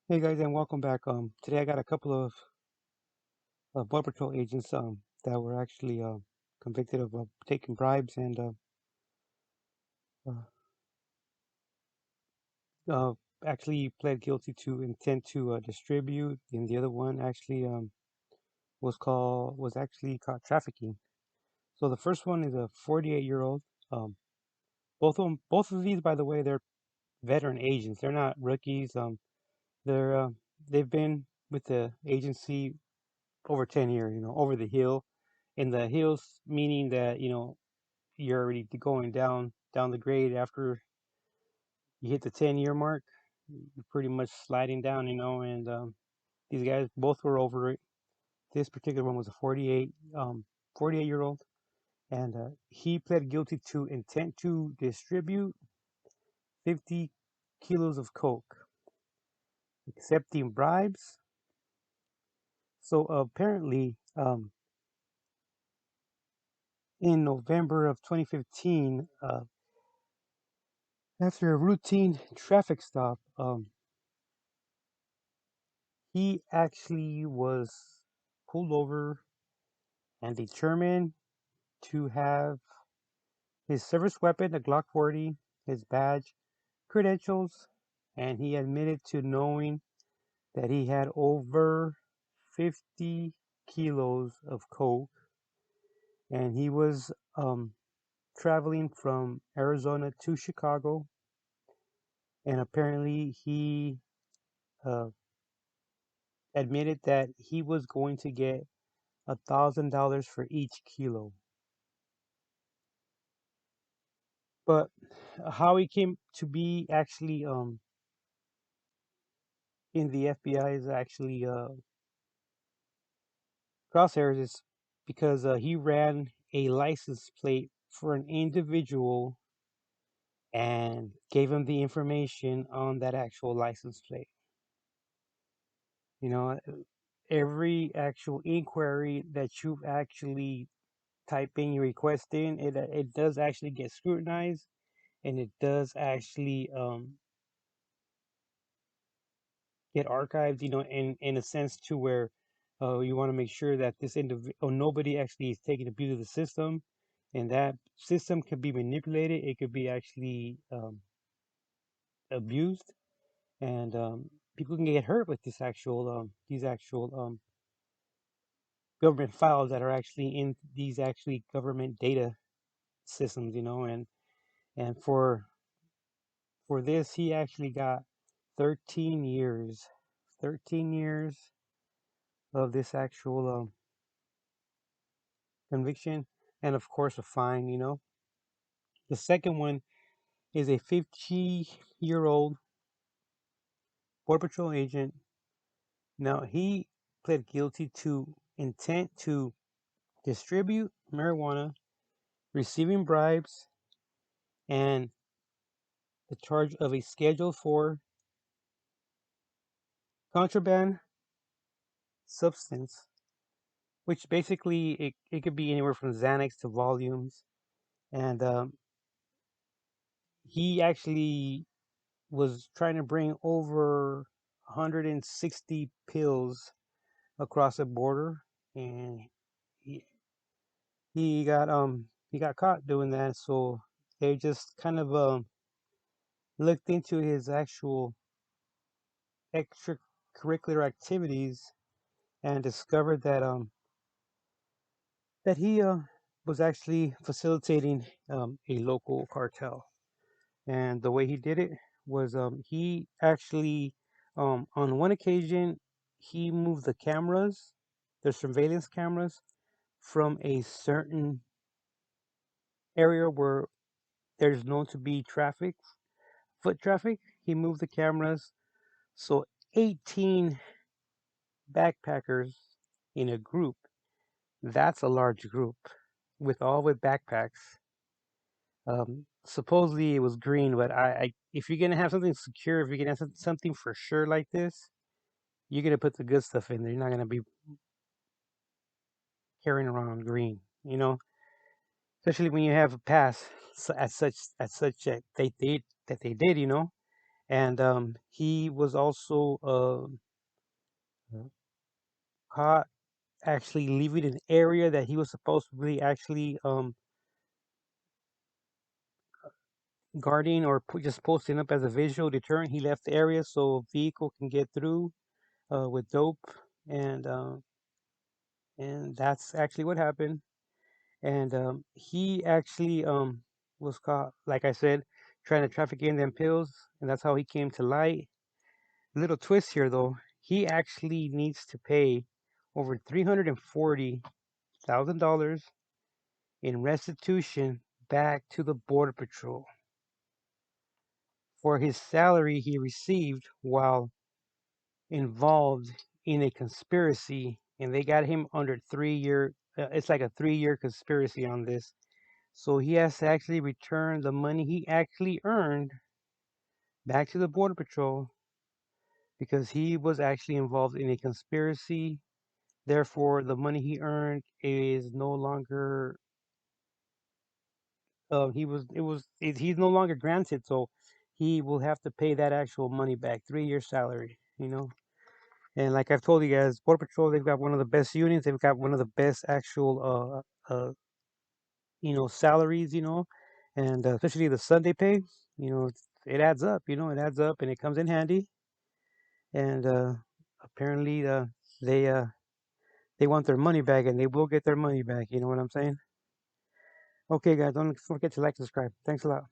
Hey guys, and welcome back. Today I got a couple of Border Patrol agents that were actually convicted of taking bribes and uh, uh, actually pled guilty to intent to distribute, and the other one actually was actually caught trafficking. So the first one is a 48-year-old. Um, both of these, by the way, they're veteran agents. They're not rookies. They're they've been with the agency over 10 years. Over the hill. In the hills, meaning that you're already going down the grade after you hit the 10-year mark. You're pretty much sliding down, and these guys both were over it. This particular one was a 48-year-old, and he pled guilty to intent to distribute 50 kilos of coke, accepting bribes. So apparently, in November of 2015, after a routine traffic stop, he actually was pulled over and determined to have his service weapon, a Glock 40, his badge, credentials, and he admitted to knowing that he had over 50 kilos of coke, and he was traveling from Arizona to Chicago, and apparently he uh, admitted that he was going to get $1,000 for each kilo. But how he came to be actually in the FBI is actually crosshairs is because he ran a license plate for an individual and gave him the information on that actual license plate. You know, every actual inquiry that you actually type in your request in, it does actually get scrutinized, and it does actually get archived, in a sense to where you want to make sure that this individual, nobody actually is taking abuse of the system, and that system could be manipulated. It could be actually abused, and people can get hurt with these actual government files that are actually in these actually government data systems, and for this he actually got 13 years, 13 years of this actual conviction, and of course a fine. The second one is a 50-year-old Border Patrol agent. Now he pled guilty to intent to distribute marijuana, receiving bribes, and the charge of a Schedule 4 contraband substance, which basically it could be anywhere from Xanax to volumes. And he actually was trying to bring over 160 pills across the border, and he, he got caught doing that. So they just kind of looked into his actual extracurricular activities and discovered that he was actually facilitating a local cartel. And the way he did it was he actually on one occasion he moved the cameras, the surveillance cameras, from a certain area where there's known to be foot traffic. He moved the cameras so 18 backpackers in a group, that's a large group, with backpacks. Supposedly it was green, but if you're gonna have something secure, if you're gonna have something for sure like this, you're gonna put the good stuff in there. You're not gonna be carrying around green, especially when you have a pass at such that they did, and he was also caught actually leaving an area that he was supposed to be actually guarding or just posting up as a visual deterrent. He left the area so a vehicle can get through with dope, and that's actually what happened. And he actually was caught, like I said, trying to traffic in them pills, and that's how he came to light. Little twist here, though, he actually needs to pay over $340,000 in restitution back to the Border Patrol for his salary he received while involved in a conspiracy, and they got him under 3 year. It's like a 3 year conspiracy on this. So he has to actually return the money he actually earned back to the Border Patrol because he was actually involved in a conspiracy. Therefore, the money he earned is no longer. He's no longer granted, so he will have to pay that actual money back, 3 year salary. And like I've told you guys, Border Patrol, they've got one of the best unions. They've got one of the best actual salaries, and especially the Sunday pay, it adds up, it adds up and it comes in handy. And apparently, they uh, they want their money back, and they will get their money back. You know what I'm saying? Okay, guys, don't forget to like, subscribe. Thanks a lot.